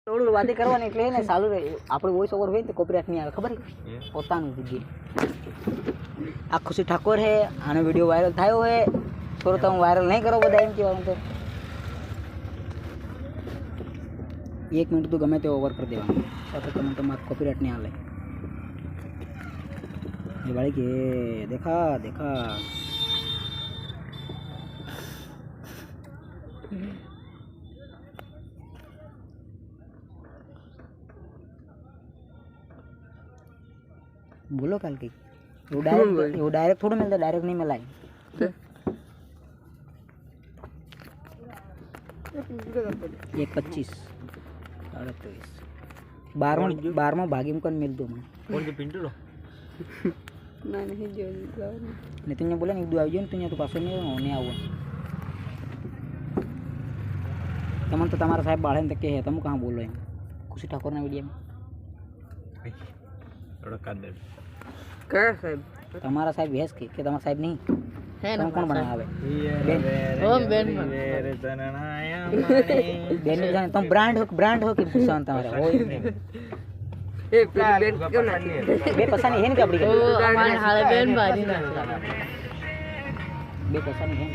થોડું વાતે કરવાની એટલે ને ચાલુ રહે આપણે વોઇસ ઓવર હોય તો કોપીરાઇટ નહીં આવે ખબર છે પોતાનું વિડીયો આ ખુશી ઠાકોર હે આનો વિડીયો વાયરલ થયો હે થોડો તમે વાયરલ નહીં કરો બધા એમ કહેવાનું તો 1 મિનિટ તો ગમે તે ઓવર કરી દેવાનું તો તમે તમારે કોપીરાઇટ નહીં આવે ये भाई के देखा देखा बोलो कल की वो डायरेक्ट थोड़ा मिलता डायरेक्ट नहीं मिला 1:25 28 12 भागी में मिल दो कौन से पिंटू लो नहीं जो नहीं तुमने बोला नहीं दो आवજો ને तुमने तो પાછો નહીં આવું તમને તો તમારા સાહેબ બાળે ને કે હે તમે કહાं બોલો એમ ખુશી ઠાકોરના વિડિયો થોડો કાઢ દે કયા સાહેબ તમારા સાહેબ ભેસ કે તમારા સાહેબ નહીં હે ને કોણ બનાવે ઓમ બેન રે તનનાયા માણી બેન જાને તમે બ્રાન્ડ હો કે પૂછાન તમારે હોય ए बेन क्यों ना बे पसानी है ना कपड़ी का हमारे हाल बेन बाजी ना बे पसानी है